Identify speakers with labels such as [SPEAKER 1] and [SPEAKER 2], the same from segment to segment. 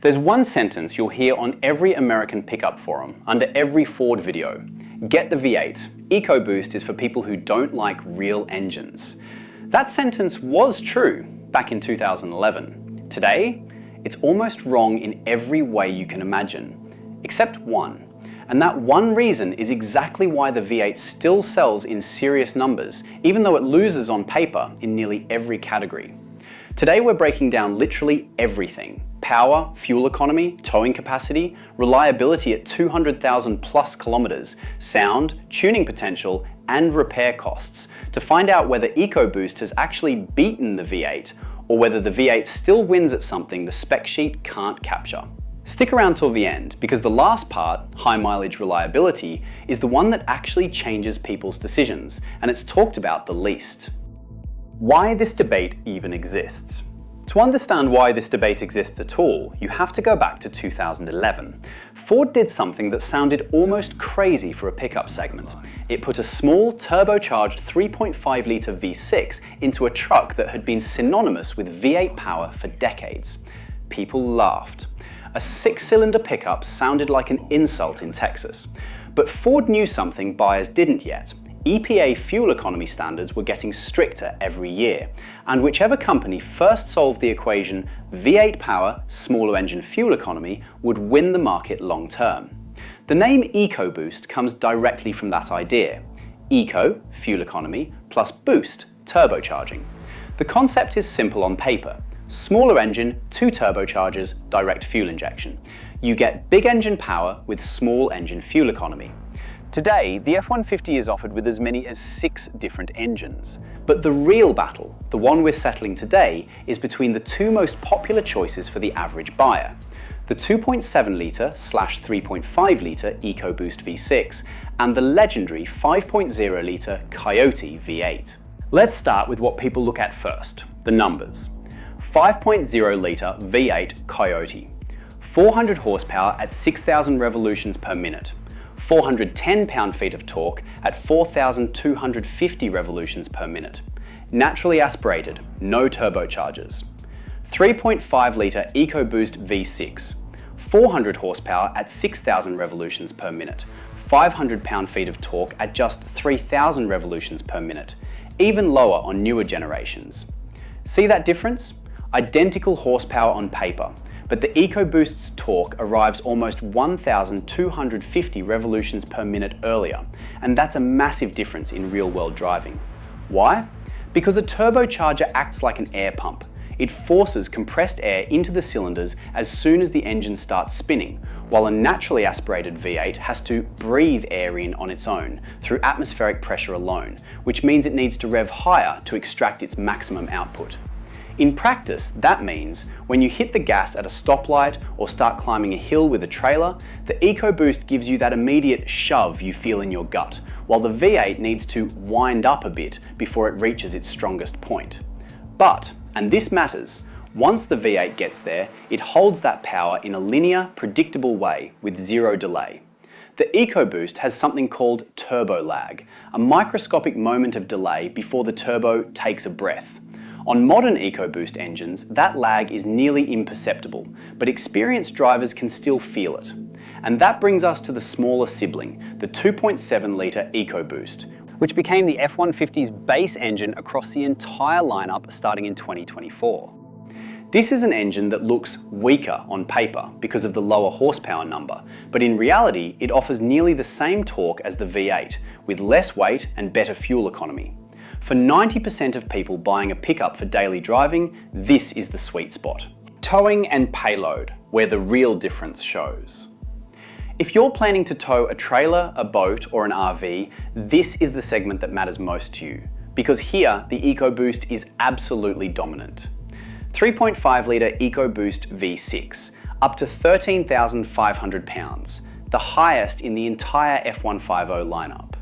[SPEAKER 1] There's one sentence you'll hear on every American pickup forum, under every Ford video. Get the V8. EcoBoost is for people who don't like real engines. That sentence was true back in 2011. Today, it's almost wrong in every way you can imagine, except one. And that one reason is exactly why the V8 still sells in serious numbers, even though it loses on paper in nearly every category. Today we're breaking down literally everything. Power, fuel economy, towing capacity, reliability at 200,000 plus kilometers, sound, tuning potential, and repair costs to find out whether EcoBoost has actually beaten the V8 or whether the V8 still wins at something the spec sheet can't capture. Stick around till the end, because the last part, high mileage reliability, is the one that actually changes people's decisions, and it's talked about the least. Why this debate even exists. To understand why this debate exists at all, you have to go back to 2011. Ford did something that sounded almost crazy for a pickup segment. It put a small, turbocharged 3.5-litre V6 into a truck that had been synonymous with V8 power for decades. People laughed. A 6-cylinder pickup sounded like an insult in Texas. But Ford knew something buyers didn't yet. EPA fuel economy standards were getting stricter every year, and whichever company first solved the equation V8 power, smaller engine fuel economy would win the market long term. The name EcoBoost comes directly from that idea. Eco, fuel economy, plus boost, turbocharging. The concept is simple on paper. Smaller engine, 2 turbochargers, direct fuel injection. You get big engine power with small engine fuel economy. Today, the F-150 is offered with as many as 6 different engines. But the real battle, the one we're settling today, is between the 2 most popular choices for the average buyer. The 2.7-litre/3.5-litre EcoBoost V6 and the legendary 5.0-litre Coyote V8. Let's start with what people look at first, the numbers. 5.0-litre V8 Coyote. 400 horsepower at 6,000 revolutions per minute. 410 pound-feet of torque at 4,250 revolutions per minute. Naturally aspirated, no turbochargers. 3.5-litre EcoBoost V6. 400 horsepower at 6,000 revolutions per minute. 500 pound-feet of torque at just 3,000 revolutions per minute. Even lower on newer generations. See that difference? Identical horsepower on paper, but the EcoBoost's torque arrives almost 1,250 revolutions per minute earlier, and that's a massive difference in real-world driving. Why? Because a turbocharger acts like an air pump. It forces compressed air into the cylinders as soon as the engine starts spinning, while a naturally aspirated V8 has to breathe air in on its own through atmospheric pressure alone, which means it needs to rev higher to extract its maximum output. In practice, that means when you hit the gas at a stoplight or start climbing a hill with a trailer, the EcoBoost gives you that immediate shove you feel in your gut, while the V8 needs to wind up a bit before it reaches its strongest point. But, and this matters, once the V8 gets there, it holds that power in a linear, predictable way with zero delay. The EcoBoost has something called turbo lag, a microscopic moment of delay before the turbo takes a breath. On modern EcoBoost engines, that lag is nearly imperceptible, but experienced drivers can still feel it. And that brings us to the smaller sibling, the 2.7-litre EcoBoost, which became the F-150's base engine across the entire lineup starting in 2024. This is an engine that looks weaker on paper because of the lower horsepower number, but in reality it offers nearly the same torque as the V8, with less weight and better fuel economy. For 90% of people buying a pickup for daily driving, this is the sweet spot. Towing and payload, where the real difference shows. If you're planning to tow a trailer, a boat, or an RV, this is the segment that matters most to you, because here the EcoBoost is absolutely dominant. 3.5-litre EcoBoost V6, up to 13,500 pounds, the highest in the entire F-150 lineup.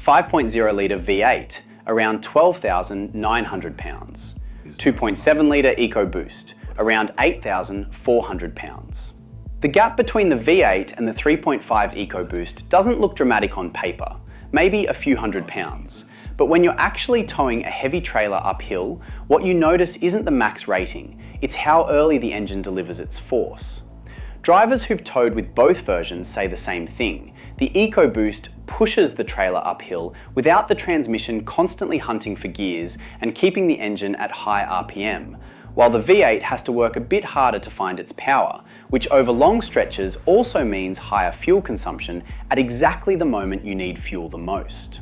[SPEAKER 1] 5.0-litre V8, around 12,900 pounds. 2.7-litre EcoBoost, around 8,400 pounds. The gap between the V8 and the 3.5 EcoBoost doesn't look dramatic on paper, maybe a few hundred pounds. But when you're actually towing a heavy trailer uphill, what you notice isn't the max rating, it's how early the engine delivers its force. Drivers who've towed with both versions say the same thing. The EcoBoost pushes the trailer uphill without the transmission constantly hunting for gears and keeping the engine at high RPM, while the V8 has to work a bit harder to find its power, which over long stretches also means higher fuel consumption at exactly the moment you need fuel the most.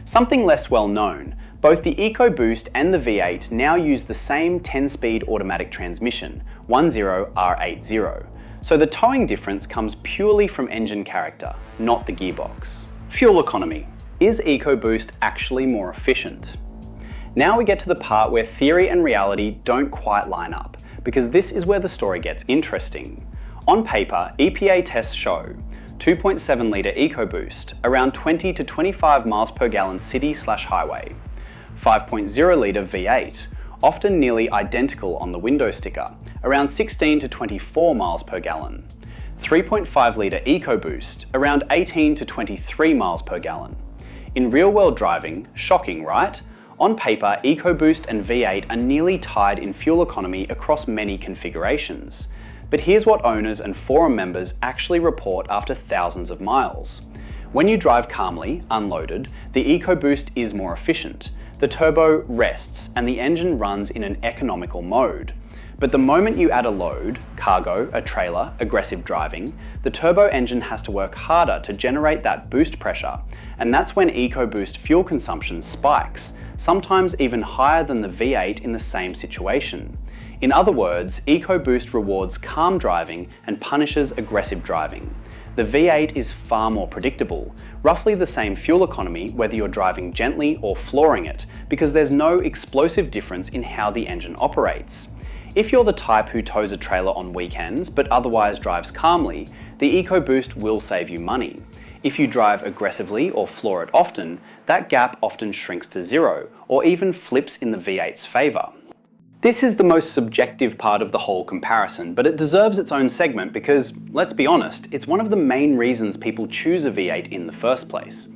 [SPEAKER 1] Something less well known, both the EcoBoost and the V8 now use the same 10-speed automatic transmission, 10R80, so the towing difference comes purely from engine character, not the gearbox. Fuel economy. Is EcoBoost actually more efficient? Now we get to the part where theory and reality don't quite line up, because this is where the story gets interesting. On paper, EPA tests show 2.7 litre EcoBoost, around 20 to 25 miles per gallon city/highway. 5.0 litre V8, often nearly identical on the window sticker, around 16 to 24 miles per gallon. 3.5 litre EcoBoost, around 18 to 23 miles per gallon. In real-world driving, shocking, right? On paper, EcoBoost and V8 are nearly tied in fuel economy across many configurations. But here's what owners and forum members actually report after thousands of miles. When you drive calmly, unloaded, the EcoBoost is more efficient. The turbo rests and the engine runs in an economical mode. But the moment you add a load, cargo, a trailer, aggressive driving, the turbo engine has to work harder to generate that boost pressure, and that's when EcoBoost fuel consumption spikes, sometimes even higher than the V8 in the same situation. In other words, EcoBoost rewards calm driving and punishes aggressive driving. The V8 is far more predictable, roughly the same fuel economy whether you're driving gently or flooring it, because there's no explosive difference in how the engine operates. If you're the type who tows a trailer on weekends but otherwise drives calmly, the EcoBoost will save you money. If you drive aggressively or floor it often, that gap often shrinks to zero, or even flips in the V8's favour. This is the most subjective part of the whole comparison, but it deserves its own segment because, let's be honest, it's one of the main reasons people choose a V8 in the first place.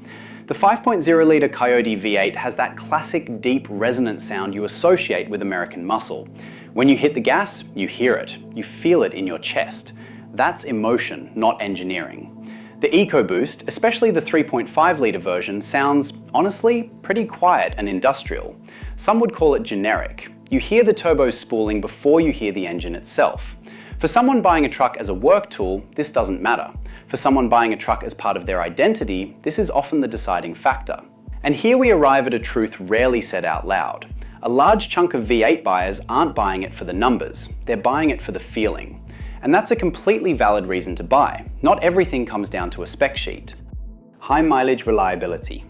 [SPEAKER 1] The 5.0 litre Coyote V8 has that classic deep resonant sound you associate with American muscle. When you hit the gas, you hear it, you feel it in your chest. That's emotion, not engineering. The EcoBoost, especially the 3.5 litre version, sounds, honestly, pretty quiet and industrial. Some would call it generic. You hear the turbos spooling before you hear the engine itself. For someone buying a truck as a work tool, this doesn't matter. For someone buying a truck as part of their identity, this is often the deciding factor. And here we arrive at a truth rarely said out loud. A large chunk of V8 buyers aren't buying it for the numbers, they're buying it for the feeling. And that's a completely valid reason to buy. Not everything comes down to a spec sheet. High mileage reliability.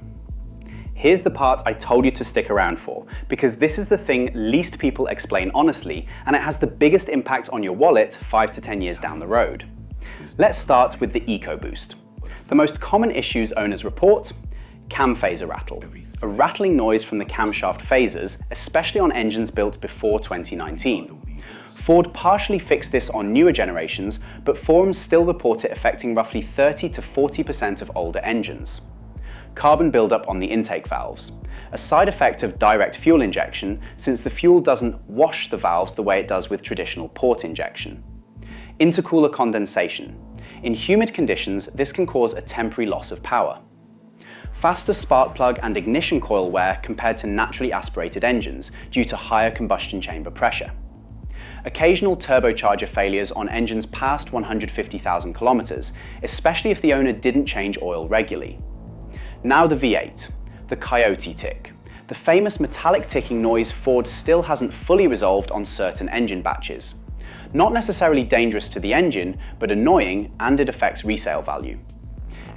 [SPEAKER 1] Here's the part I told you to stick around for, because this is the thing least people explain honestly, and it has the biggest impact on your wallet 5 to 10 years down the road. Let's start with the EcoBoost. The most common issues owners report: cam phaser rattle, a rattling noise from the camshaft phasers, especially on engines built before 2019. Ford partially fixed this on newer generations, but forums still report it affecting roughly 30 to 40% of older engines. Carbon buildup on the intake valves, a side effect of direct fuel injection since the fuel doesn't wash the valves the way it does with traditional port injection. Intercooler condensation. In humid conditions, this can cause a temporary loss of power. Faster spark plug and ignition coil wear compared to naturally aspirated engines due to higher combustion chamber pressure. Occasional turbocharger failures on engines past 150,000 kilometers, especially if the owner didn't change oil regularly. Now the V8, the Coyote tick, the famous metallic ticking noise Ford still hasn't fully resolved on certain engine batches. Not necessarily dangerous to the engine, but annoying, and it affects resale value.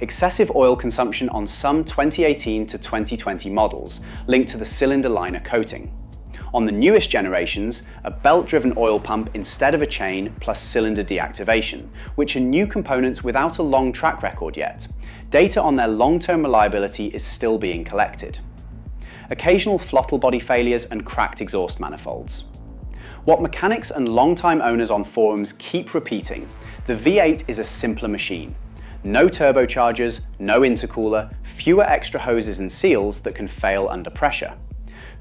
[SPEAKER 1] Excessive oil consumption on some 2018 to 2020 models, linked to the cylinder liner coating. On the newest generations, a belt-driven oil pump instead of a chain plus cylinder deactivation, which are new components without a long track record yet. Data on their long-term reliability is still being collected. Occasional throttle body failures and cracked exhaust manifolds. What mechanics and long-time owners on forums keep repeating: the V8 is a simpler machine. No turbochargers, no intercooler, fewer extra hoses and seals that can fail under pressure.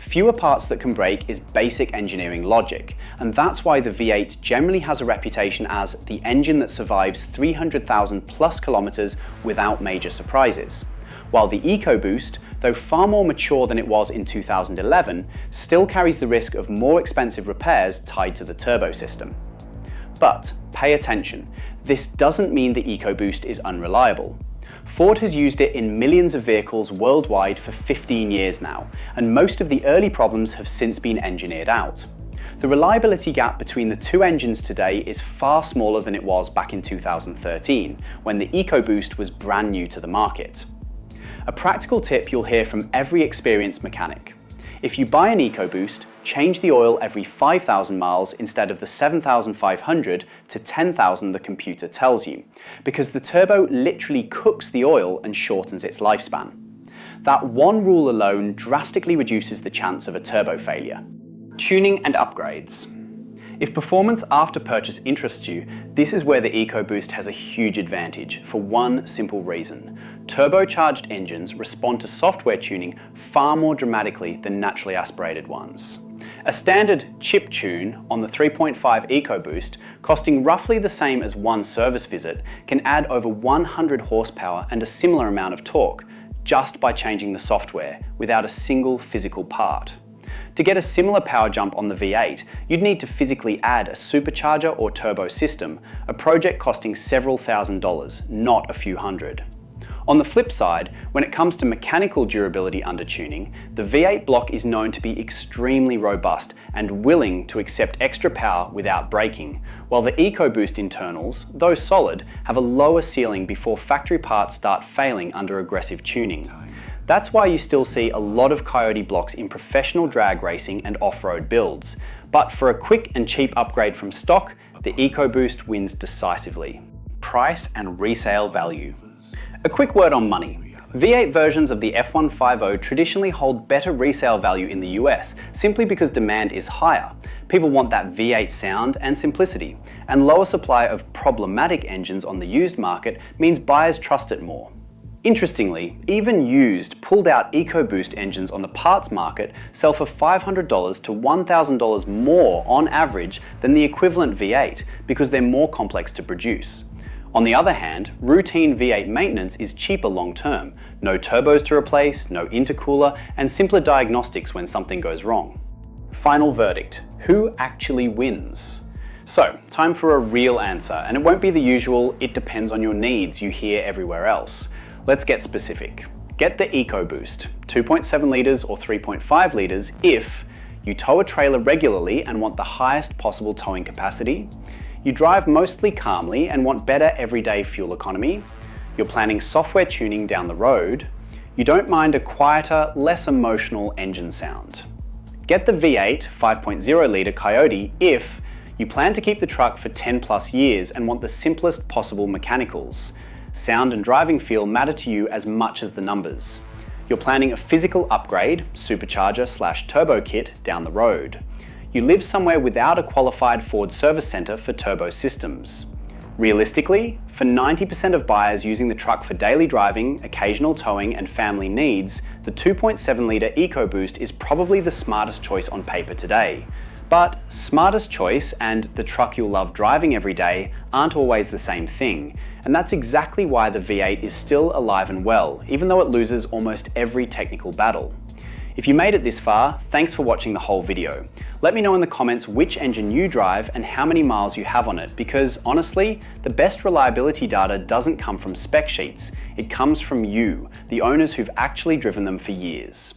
[SPEAKER 1] Fewer parts that can break is basic engineering logic, and that's why the V8 generally has a reputation as the engine that survives 300,000 plus kilometers without major surprises. While the EcoBoost, though far more mature than it was in 2011, still carries the risk of more expensive repairs tied to the turbo system. But pay attention, this doesn't mean the EcoBoost is unreliable. Ford has used it in millions of vehicles worldwide for 15 years now, and most of the early problems have since been engineered out. The reliability gap between the two engines today is far smaller than it was back in 2013, when the EcoBoost was brand new to the market. A practical tip you'll hear from every experienced mechanic. If you buy an EcoBoost, change the oil every 5,000 miles instead of the 7,500 to 10,000 the computer tells you, because the turbo literally cooks the oil and shortens its lifespan. That one rule alone drastically reduces the chance of a turbo failure. Tuning and upgrades. If performance after purchase interests you, this is where the EcoBoost has a huge advantage for one simple reason. Turbocharged engines respond to software tuning far more dramatically than naturally aspirated ones. A standard chip tune on the 3.5 EcoBoost, costing roughly the same as one service visit, can add over 100 horsepower and a similar amount of torque just by changing the software without a single physical part. To get a similar power jump on the V8, you'd need to physically add a supercharger or turbo system, a project costing several $1,000s, not a few hundred. On the flip side, when it comes to mechanical durability under tuning, the V8 block is known to be extremely robust and willing to accept extra power without braking, while the EcoBoost internals, though solid, have a lower ceiling before factory parts start failing under aggressive tuning. That's why you still see a lot of Coyote blocks in professional drag racing and off-road builds. But for a quick and cheap upgrade from stock, the EcoBoost wins decisively. Price and resale value. A quick word on money. V8 versions of the F-150 traditionally hold better resale value in the US, simply because demand is higher. People want that V8 sound and simplicity, and lower supply of problematic engines on the used market means buyers trust it more. Interestingly, even used, pulled-out EcoBoost engines on the parts market sell for $500 to $1,000 more on average than the equivalent V8 because they're more complex to produce. On the other hand, routine V8 maintenance is cheaper long-term. No turbos to replace, no intercooler, and simpler diagnostics when something goes wrong. Final verdict: who actually wins? So, time for a real answer, and it won't be the usual "it depends on your needs" you hear everywhere else. Let's get specific. Get the EcoBoost, 2.7 litres or 3.5 litres if you tow a trailer regularly and want the highest possible towing capacity, you drive mostly calmly and want better everyday fuel economy, you're planning software tuning down the road, you don't mind a quieter, less emotional engine sound. Get the V8 5.0 litre Coyote if you plan to keep the truck for 10 plus years and want the simplest possible mechanicals. Sound and driving feel matter to you as much as the numbers. You're planning a physical upgrade, supercharger/turbo kit down the road. You live somewhere without a qualified Ford service centre for turbo systems. Realistically, for 90% of buyers using the truck for daily driving, occasional towing and family needs, the 2.7 litre EcoBoost is probably the smartest choice on paper today. But smartest choice and the truck you'll love driving every day aren't always the same thing, and that's exactly why the V8 is still alive and well, even though it loses almost every technical battle. If you made it this far, thanks for watching the whole video. Let me know in the comments which engine you drive and how many miles you have on it, because honestly, the best reliability data doesn't come from spec sheets, it comes from you, the owners who've actually driven them for years.